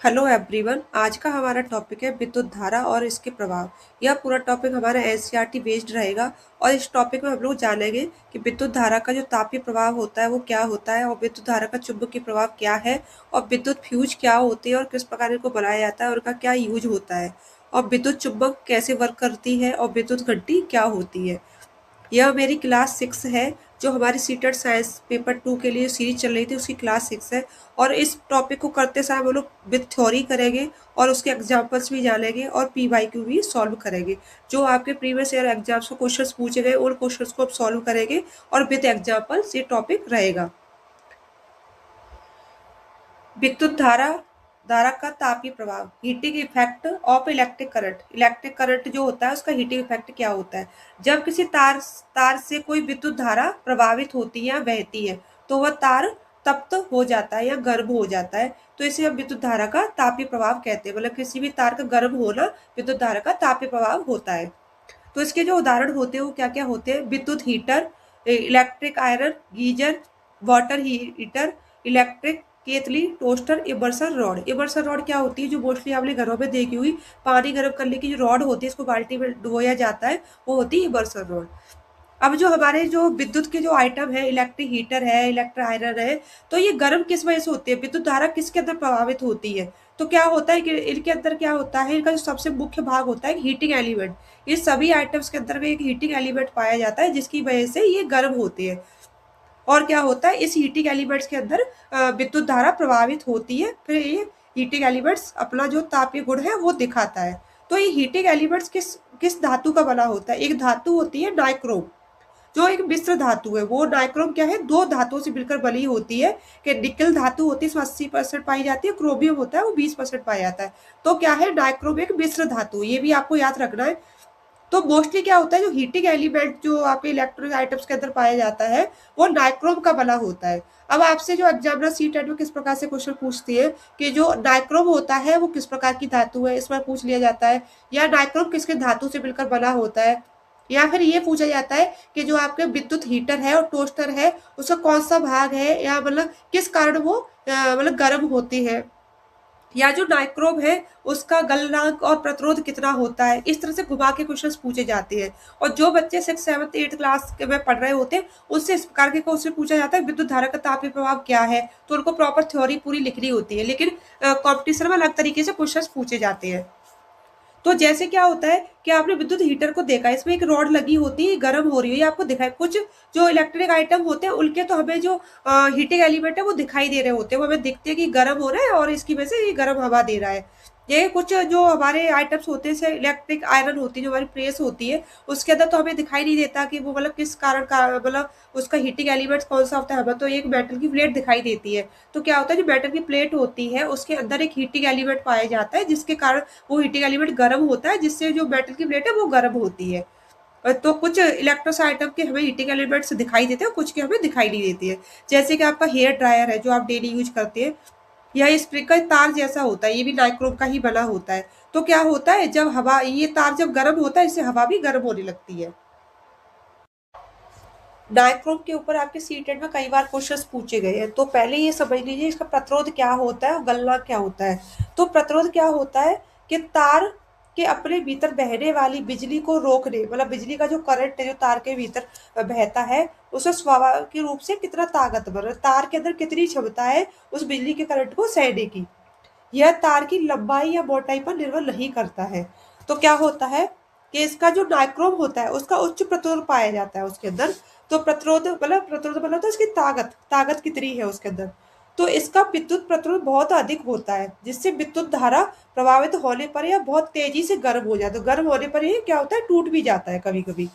Hello everyone. आज का हमारा टॉपिक है विद्युत धारा और इसके प्रभाव। यह पूरा टॉपिक हमारा एनसीईआरटी बेस्ड रहेगा और इस टॉपिक में हम लोग जानेंगे कि विद्युत धारा का जो तापीय प्रभाव होता है वो क्या होता है, और विद्युत धारा का चुंबकीय प्रभाव क्या है, और विद्युत फ्यूज क्या होती है और किस प्रकार इनको बनाया जाता है और उनका क्या यूज होता है, और विद्युत चुंबक कैसे वर्क करती है, और विद्युत घंटी क्या होती है। यह मेरी क्लास 6 है। जो हमारी सीटेट साइंस पेपर 2 के लिए सीरीज चल रही थी उसकी क्लास 6 है। और इस टॉपिक को करते समय हम लोग विद थ्योरी करेंगे और उसके एग्जाम्पल्स भी जानेंगे और पी वाई क्यू भी सॉल्व करेंगे। जो आपके प्रीवियस ईयर एग्जाम्स में क्वेश्चंस पूछे गए उन क्वेश्चंस को आप सॉल्व करेंगे और विद एग्जाम्पल्स ये टॉपिक रहेगा। विद्युत धारा धारा का तापीय प्रभाव, heating effect of electric current. Electric current जो होता है उसका हीटिंग इफेक्ट क्या होता है। जब किसी तार तार से कोई विद्युत धारा प्रभावित होती है या बहती है तो वह तार तप्त हो जाता है या गर्म हो जाता है, तो इसे हम विद्युत धारा का तापीय प्रभाव कहते हैं। मतलब किसी भी तार का गर्म होना विद्युत धारा का तापीय प्रभाव होता है। तो इसके जो उदाहरण होते हैं वो क्या क्या होते हैं। विद्युत heater, electric iron, geyser, water heater, electric kettle, toaster, immersion rod. Immersion rod क्या होती है, जो मोस्टली आपने घरों में देखी हुई पानी गर्म करने की जो रॉड होती है इसको बाल्टी में डुबोया जाता है, वो होती है इमर्सन रॉड। अब जो हमारे जो विद्युत के जो आइटम है, इलेक्ट्रिक हीटर है, इलेक्ट्रिक आयरन है, तो ये गर्म किस वजह से होती है, विद्युत धारा किसके अंदर प्रभावित होती है। तो क्या होता है कि इनके अंदर क्या होता है, इनका जो सबसे मुख्य भाग होता है हीटिंग एलिमेंट। ये सभी आइटम्स के अंदर में एक हीटिंग एलिमेंट पाया जाता है जिसकी वजह से ये गर्म होते हैं। और क्या होता है, इस हीटिंग एलिमेंट्स के अंदर विद्युत धारा प्रभावित होती है, फिर ये हीटिंग एलिमेंट्स अपना जो तापीय गुण है वो दिखाता है। तो ये हीटिंग एलिमेंट्स किस किस धातु का बना होता है। एक धातु होती है नाइक्रोम, जो एक मिश्र धातु है। वो नाइक्रोम क्या है, दो धातुओं से मिलकर बनी होती है। कि निकल धातु होती है इसमें 80% पाई जाती है, क्रोमियम होता है वो 20% पाया जाता है। तो क्या है, नाइक्रोम एक मिश्र धातु, ये भी आपको याद रखना है। तो मोस्टली क्या होता है, जो हीटिंग एलिमेंट जो आपके इलेक्ट्रॉनिक आइटम्स के अंदर पाया जाता है वो नाइक्रोम का बना होता है। अब आपसे जो एग्जामिनर सी टेट में किस प्रकार से क्वेश्चन पूछती है कि जो नाइक्रोम होता है वो किस प्रकार की धातु है, इसमें पूछ लिया जाता है। या नाइक्रोम किसके धातु से मिलकर बना होता है। या फिर ये पूछा जाता है कि जो आपके विद्युत हीटर है और टोस्टर है उसका कौन सा भाग है, या मतलब किस कारण वो मतलब गर्म होती है। या जो नाइक्रोम है उसका गलनांक और प्रतिरोध कितना होता है। इस तरह से घुमा के क्वेश्चंस पूछे जाते हैं। और जो बच्चे 6, 7, 8 क्लास के में पढ़ रहे होते हैं उससे इस प्रकार के क्वेश्चन पूछा जाता है, विद्युत धारा का तापीय प्रभाव क्या है, तो उनको प्रॉपर थ्योरी पूरी लिखनी होती है। लेकिन कंपटीशन में अलग तरीके से क्वेश्चन पूछे जाते हैं। तो जैसे क्या होता है कि आपने विद्युत हीटर को देखा, इसमें एक रॉड लगी होती है, गर्म हो रही है, ये आपको दिखाई। कुछ जो इलेक्ट्रिक आइटम होते हैं उनके तो हमें जो हीटिंग एलिमेंट है वो दिखाई दे रहे होते हैं, वो हमें दिखते हैं कि गर्म हो रहा है और इसकी वजह से ये गर्म हवा दे रहा है। ये कुछ जो हमारे आइटम्स होते हैं जैसे इलेक्ट्रिक आयरन होती है, जो हमारी प्रेस होती है, उसके अंदर तो हमें दिखाई नहीं देता कि वो मतलब किस कारण का मतलब उसका हीटिंग एलिमेंट कौन सा होता है। हमें तो एक मेटल की प्लेट दिखाई देती है। तो क्या होता है, जो मेटल की प्लेट होती है उसके अंदर एक हीटिंग एलिमेंट पाया जाता है जिसके कारण वो हीटिंग एलिमेंट गर्म होता है, जिससे जो मेटल की प्लेट है वो गर्म होती है। तो कुछ इलेक्ट्रोस आइटम के हमें हीटिंग एलिमेंट्स दिखाई देते हैं, कुछ के हमें दिखाई नहीं देती है। जैसे कि आपका हेयर ड्रायर है जो आप डेली यूज करते हैं, यह स्प्रिंकल तार जैसा होता है, ये भी नाइक्रोम का ही बना होता है। तो क्या होता है, जब हवा ये तार जब गर्म होता है इससे हवा भी गर्म होने लगती है। नाइक्रोम के ऊपर आपके सीटेट में कई बार क्वेश्चंस पूछे गए हैं। तो पहले ये समझ लीजिए इसका प्रतिरोध क्या होता है और गलना क्या होता है। तो प्रतिरोध क्या होता है कि तार के अपने भीतर बहने वाली बिजली को रोकने, मतलब बिजली का जो करंट है जो तार के भीतर बहता है उसे स्वाभाविक रूप से कितना ताकतवर, तार के अंदर कितनी क्षमता है उस बिजली के करंट को सहने की, यह तार की लंबाई या मोटाई पर निर्भर नहीं करता है। तो क्या होता है कि इसका जो नाइक्रोम होता है उसका उच्च प्रतिरोध पाया जाता है उसके अंदर। तो प्रतिरोध मतलब तो इसकी ताकत ताकत कितनी है उसके अंदर। तो इसका विद्युत प्रतिरोध बहुत अधिक होता है जिससे विद्युत धारा प्रभावित होने पर यह बहुत तेजी से गर्म हो जाता है। तो गर्म होने पर ये क्या होता है, टूट भी जाता है कभी कभी।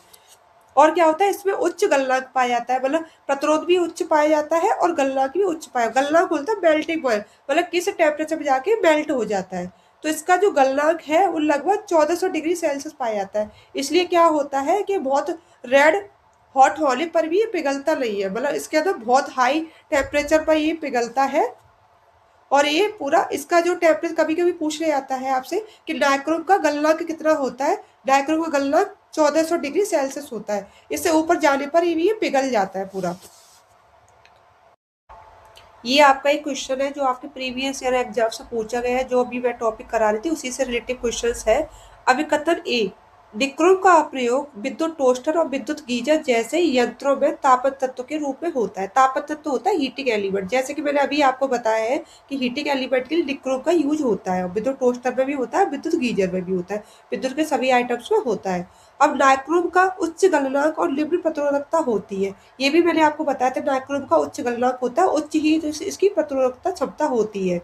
और क्या होता है, इसमें उच्च गलनांक पाया जाता है, मतलब प्रतिरोध भी उच्च पाया जाता है और गलनांक भी उच्च पाया। गलनांक बोलता है मेल्टिंग पॉइंट, मतलब किस टेम्परेचर पे जाके मेल्ट हो जाता है। तो इसका जो गलनांक है वो लगभग 1400 डिग्री सेल्सियस पाया जाता है। इसलिए क्या होता है कि बहुत रेड हॉट होने पर भी ये पिघलता नहीं है, मतलब इसके अंदर बहुत हाई टेम्परेचर पर ये पिघलता है। और ये पूरा इसका जो टेम्परेचर कभी कभी पूछ लिया जाता है आपसे कि डायक्रोम का गलनांक कितना होता है। डायक्रोम का गलनांक 1400 डिग्री सेल्सियस होता है। इससे ऊपर जाने पर ये पिघल जाता है पूरा। ये आपका एक क्वेश्चन है जो आपके प्रीवियस ईयर एग्जाम से पूछा गया है, जो अभी मैं टॉपिक करा रही थी उसी से रिलेटेड क्वेश्चंस है। अभी कथन ए, डिक्रोम का प्रयोग विद्युत टोस्टर और विद्युत गीजर जैसे यंत्रों में तापक तत्व के रूप में होता है। तापक तत्व होता है हीटिंग एलिमेंट, जैसे कि मैंने अभी आपको बताया है कि हीटिंग एलिमेंट के लिए डिक्रोम का यूज होता है। विद्युत टोस्टर में भी होता है, विद्युत गीजर में भी होता है, विद्युत के सभी आइटम्स में होता है। अब नाइक्रोम का उच्च गलनांक और निम्न प्रतिरोधकता होती है। ये भी मैंने आपको बताया था, नाइक्रोम का उच्च गलनांक होता है, उच्च ही तो इसकी प्रतिरोधकता क्षमता होती है।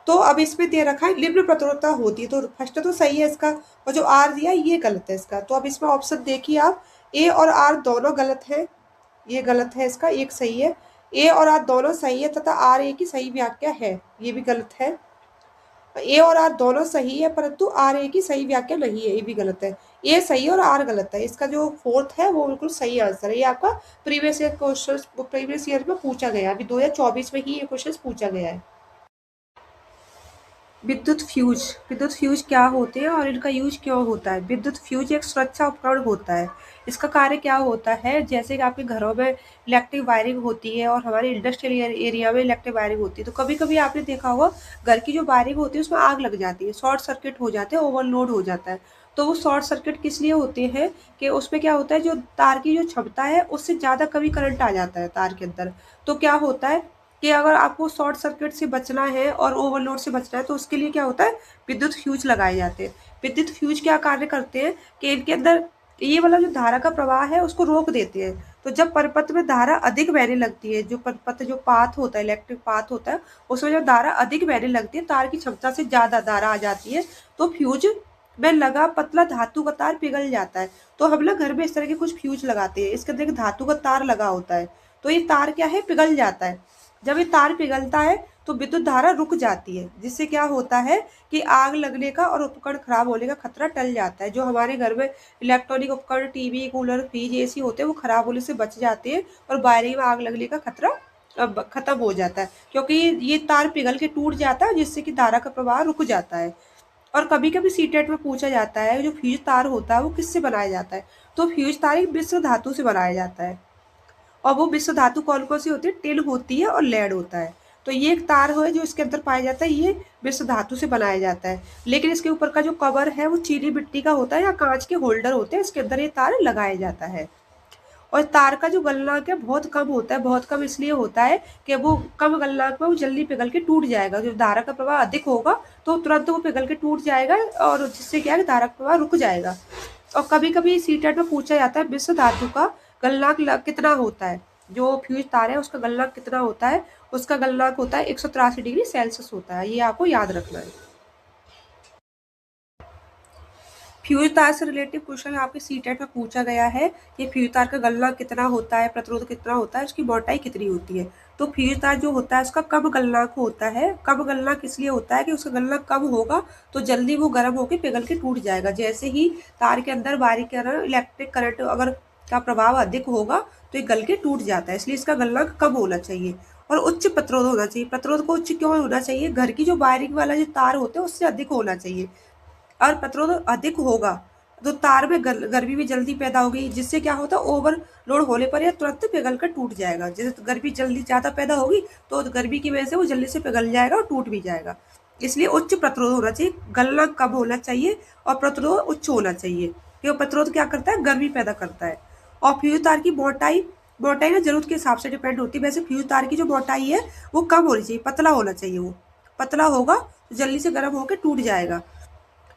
तो अब इसमें दे रखा है निम्न प्रतिरोधकता होती है, तो फर्स्ट तो सही है इसका, और जो आर दिया ये गलत है इसका। तो अब इसमें ऑप्शन देखिए आप, ए और आर दोनों गलत है, ये गलत है इसका, एक सही है। ए और आर दोनों सही है तथा आर ए की सही व्याख्या है, ये भी गलत है। ए और आर दोनों सही है परंतु आर ए की सही व्याख्या नहीं है, ये भी गलत है। ए सही है और आर गलत है, इसका जो फोर्थ है वो बिल्कुल सही आंसर है। ये आपका previous year question, previous year में पूछा गया, अभी 2024 में ही ये क्वेश्चन पूछा गया है। विद्युत फ्यूज, विद्युत फ्यूज क्या होते हैं और इनका यूज क्यों होता है? विद्युत फ्यूज एक सुरक्षा उपकरण होता है। इसका कार्य क्या होता है, जैसे कि आपके घरों में इलेक्ट्रिक वायरिंग होती है और हमारे इंडस्ट्रियल एरिया में इलेक्ट्रिक वायरिंग होती है, तो कभी कभी आपने देखा होगा घर की जो वायरिंग होती है उसमें आग लग जाती है, शॉर्ट सर्किट हो जाते हैं, ओवरलोड हो जाता है। तो वो शॉर्ट सर्किट किस लिए होते हैं कि उसमें क्या होता है, जो तार की जो क्षमता है उससे ज़्यादा कभी करंट आ जाता है तार के अंदर। तो क्या होता है कि अगर आपको शॉर्ट सर्किट से बचना है और ओवरलोड से बचना है तो उसके लिए क्या होता है, विद्युत फ्यूज लगाए जाते हैं। विद्युत फ्यूज क्या कार्य करते हैं कि इनके अंदर ये वाला जो धारा का प्रवाह है उसको रोक देते हैं। तो जब परिपथ में धारा अधिक बहने लगती है, जो परिपथ जो पाथ होता है, इलेक्ट्रिक पाथ होता है, उसमें जब धारा अधिक बहने लगती है, तार की क्षमता से ज्यादा धारा आ जाती है, तो फ्यूज में लगा पतला धातु का तार पिघल जाता है। तो हम लोग घर में इस तरह के कुछ फ्यूज लगाते हैं, इसके अंदर एक धातु का तार लगा होता है, तो ये तार क्या है, पिघल जाता है। जब ये तार पिघलता है तो विद्युत धारा रुक जाती है, जिससे क्या होता है कि आग लगने का और उपकरण खराब होने का खतरा टल जाता है। जो हमारे घर में इलेक्ट्रॉनिक उपकरण, टीवी, कूलर, फ्रिज, एसी होते हैं, वो खराब होने से बच जाते हैं और वायरिंग में आग लगने का खतरा अब खत्म हो जाता है, क्योंकि ये तार पिघल के टूट जाता है, जिससे कि धारा का प्रवाह रुक जाता है। और कभी कभी सीटेट में पूछा जाता है जो फ्यूज तार होता है वो किससे बनाया जाता है, तो फ्यूज तार एक मिश्र धातु से बनाया जाता है। और वो मिश्र धातु कौन कौन सी होती है, टिन होती है और लेड होता है। तो ये एक तार है जो इसके अंदर पाया जाता है, ये मिश्र धातु से बनाया जाता है। लेकिन इसके ऊपर का जो कवर है वो चीनी मिट्टी का होता है या कांच के होल्डर होते हैं, इसके अंदर ये तार लगाया जाता है। और तार का जो गलनांक है बहुत कम होता है, बहुत कम इसलिए होता है कि वो कम गलनांक में वो जल्दी पिघल के टूट जाएगा। जब धारा का प्रवाह अधिक होगा तो तुरंत वो पिघल के टूट जाएगा, और जिससे क्या है, धारा का प्रवाह रुक जाएगा। और कभी कभी सीटेट में पूछा जाता है मिश्र धातु का गलनांक कितना होता है, जो फ्यूज तार है उसका गलनांक कितना होता है, उसका गलनांक होता है 183 डिग्री सेल्सियस होता है, ये आपको याद रखना है। फ्यूज तार से रिलेटिव क्वेश्चन आपके सीटेट में पूछा गया है कि फ्यूज तार का गलनांक कितना होता है, प्रतिरोध कितना होता है, उसकी मोटाई कितनी होती है। तो फ्यूज तार जो होता है उसका कम गलनांक होता है। कम गलनांक इसलिए होता है कि उसका गलनांक कम होगा तो जल्दी वो गर्म होकर पिघल के टूट जाएगा। जैसे ही तार के अंदर बारीक के अंदर इलेक्ट्रिक करंट अगर का प्रभाव अधिक होगा तो ये गल के टूट जाता है, इसलिए इसका गलनांक कम होना चाहिए। और उच्च प्रतिरोध होना चाहिए। प्रतिरोध को उच्च क्यों होना चाहिए, घर की जो वायरिंग वाला जो तार होते हैं उससे अधिक होना चाहिए। और प्रतिरोध अधिक होगा तो तार में गर्मी भी जल्दी पैदा होगी, जिससे क्या होता है, ओवरलोड होने पर यह तुरंत पिघल कर टूट जाएगा। जैसे गर्मी जल्दी ज्यादा पैदा होगी तो गर्मी की वजह से वो जल्दी से पिघल जाएगा और टूट भी जाएगा। इसलिए उच्च प्रतिरोध होना चाहिए, गलनांक कम होना चाहिए और प्रतिरोध उच्च होना चाहिए, क्योंकि प्रतिरोध क्या करता है, गर्मी पैदा करता है। और फ्यूज तार की मोटाई, मोटाई ना जरूरत के हिसाब से डिपेंड होती है। वैसे फ्यूज तार की जो मोटाई है वो कम होनी चाहिए, पतला होना चाहिए। वो पतला होगा तो जल्दी से गर्म होकर टूट जाएगा।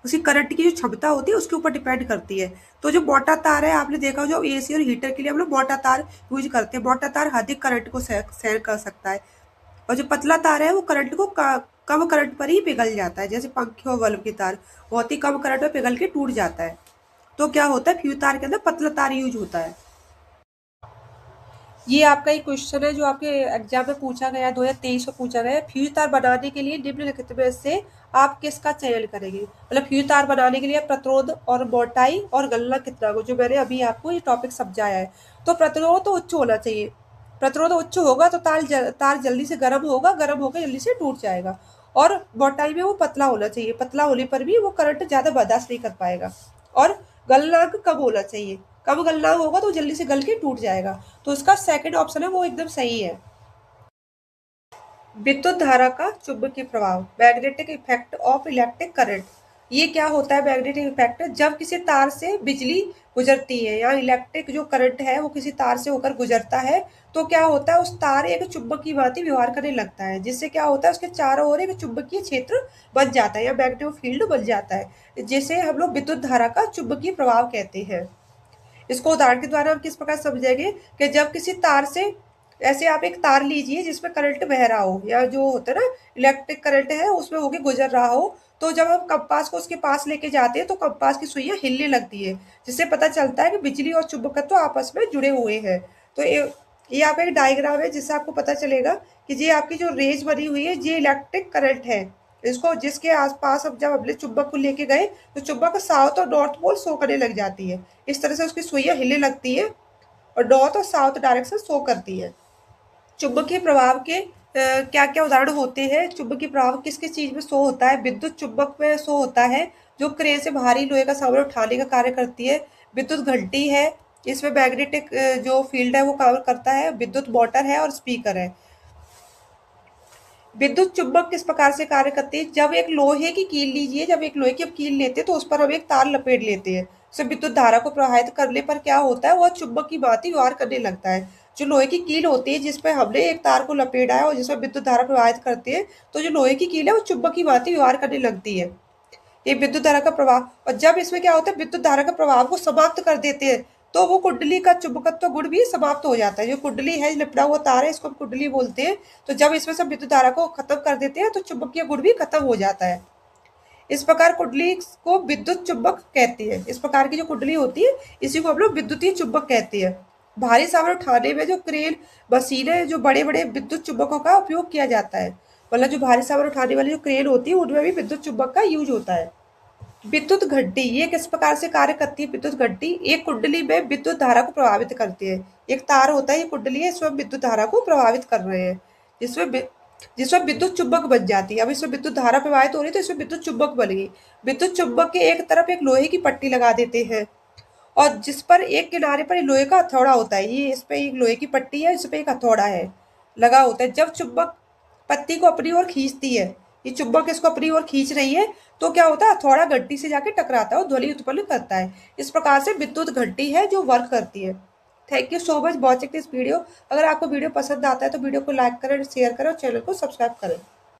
उसकी करंट की जो क्षमता होती है उसके ऊपर डिपेंड करती है। तो जो मोटा तार है, आपने देखा जो एसी और हीटर के लिए हम लोग मोटा तार यूज करते हैं, मोटा तार अधिक करंट को सहन कर सकता है। और जो पतला तार है वो करंट को कम करंट पर ही पिघल जाता है, जैसे पंखे और बल्ब की तार बहुत ही कम करंट में पिघल के टूट जाता है। तो क्या होता है, फ्यूज तार के अंदर पतला तार यूज होता है। ये आपका एक क्वेश्चन है जो आपके एग्जाम में पूछा गया, 2023 में पूछा गया। फ्यूज तार बनाने के लिए निम्नलिखित में से आप किसका चयन करेंगे, मतलब फ्यूज तार बनाने के लिए प्रतिरोध और मोटाई और गलना कितना हो, जो मैंने अभी आपको ये टॉपिक समझाया है। तो प्रतिरोध तो उच्च होना चाहिए, प्रतिरोध उच्च होगा तो तार जल्दी से गर्म होगा, गर्म होकर जल्दी से टूट जाएगा। और मोटाई में वो पतला होना चाहिए, पतला होने पर भी वो करंट ज्यादा बर्दाश्त नहीं कर पाएगा। और गलनांक कम होना चाहिए, कम गलनांक होगा तो जल्दी से गल के टूट जाएगा। तो इसका सेकंड ऑप्शन है वो एकदम सही है। विद्युत धारा का चुंबकीय प्रभाव, magnetic effect of electric current. ये क्या होता है मैग्नेटिक इफेक्ट? जब किसी तार से बिजली गुजरती है या इलेक्ट्रिक जो करंट है वो किसी तार से होकर गुजरता है, तो क्या होता है उस तार एक चुंबक की भांति व्यवहार करने लगता है, जिससे क्या होता है उसके चारों ओर एक चुंबकीय क्षेत्र बन जाता है या मैग्नेटिक फील्ड बन जाता है, जिसे हम लोग विद्युत धारा का चुंबकीय प्रभाव कहते हैं। इसको उदाहरण के द्वारा हम किस प्रकार समझेंगे कि जब किसी तार से, ऐसे आप एक तार लीजिए जिसमें करंट बह रहा हो या जो होता है ना इलेक्ट्रिक करंट है उसमें होके गुजर रहा हो, तो जब हम कंपास को उसके पास लेके जाते हैं तो कंपास की सुइयां हिलने लगती है, जिससे पता चलता है कि बिजली और चुंबकत्व आपस में जुड़े हुए हैं। तो ये आप एक डायग्राम है जिससे आपको पता चलेगा कि ये आपकी जो रेज बनी हुई है ये इलेक्ट्रिक करंट है। इसको जिसके आसपास हम जब अपने चुंबक को लेके गए तो चुंबक साउथ और नॉर्थ पोल शो करने लग जाती है, इस तरह से उसकी सुइयां हिलने लगती है और नॉर्थ और साउथ डायरेक्शन शो करती है। चुंबकीय प्रभाव के क्या क्या उदाहरण होते हैं? चुंबकीय प्रभाव किस किस चीज में शो होता है? विद्युत चुंबक में शो होता है, जो क्रेन से भारी लोहे का सामान उठाने का कार्य करती है। विद्युत घंटी है, इसमें मैग्नेटिक जो फील्ड है वो काम करता है। विद्युत मोटर है और स्पीकर है। विद्युत चुंबक किस प्रकार से कार्य करती है? जब एक लोहे की कील लीजिए, जब एक लोहे की हम कील लेते हैं तो उस पर हम एक तार लपेट लेते हैं, उसे विद्युत धारा को प्रवाहित करने पर क्या होता है, वह चुंबक की भांति व्यवहार करने लगता है। जो लोहे की कील होती है जिसपे हमने एक तार को लपेटा है और जिसमें विद्युत धारा प्रवाहित करते हैं, तो जो लोहे की कील है वो चुंबक की भांति व्यवहार करने लगती है। ये विद्युत धारा का प्रवाह, और जब इसमें क्या होता है विद्युत धारा का प्रभाव को समाप्त कर देते हैं तो वो कुंडली का चुंबकत्व गुण भी समाप्त हो जाता है। जो कुंडली है लिपटा हुआ तार है इसको हम कुंडली बोलते हैं। तो जब इसमें से विद्युत धारा को खत्म कर देते हैं तो चुंबकीय गुण भी खत्म हो जाता है। इस प्रकार कुंडली को विद्युत चुंबक कहते हैं। इस प्रकार की जो कुंडली होती है इसी को हम लोग विद्युतीय चुंबक कहते हैं। भारी सामान उठाने में जो क्रेन मशीनें जो बड़े बड़े विद्युत चुंबकों का उपयोग किया जाता है, मतलब जो भारी सामान उठाने वाली जो क्रेन होती है उनमें भी विद्युत चुंबक का यूज होता है। विद्युत घंटी ये किस प्रकार से कार्य करती है? विद्युत घंटी एक कुंडली में विद्युत धारा को प्रभावित करती है। एक तार होता है, ये कुंडली है, इसमें विद्युत धारा को प्रभावित कर रहे हैं, जिसमें जिसमें विद्युत चुंबक बन जाती है। अब इसमें विद्युत धारा प्रवाहित हो रही है तो इसमें विद्युत चुंबक बन गई। विद्युत चुंबक के एक तरफ एक लोहे की पट्टी लगा देते हैं और जिस पर एक किनारे पर लोहे का हथौड़ा होता है। ये इस पे एक लोहे की पट्टी है, इस पे एक हथौड़ा है लगा होता है। जब चुंबक पत्ती को अपनी ओर खींचती है, ये चुंबक इसको अपनी ओर खींच रही है, तो क्या होता है हथौड़ा घंटी से जाके टकराता है और ध्वनि उत्पन्न करता है। इस प्रकार से विद्युत घंटी है जो वर्क करती है। Thank you so much watching this video. अगर आपको वीडियो पसंद आता है तो वीडियो को लाइक करें, शेयर करें और चैनल को सब्सक्राइब करें।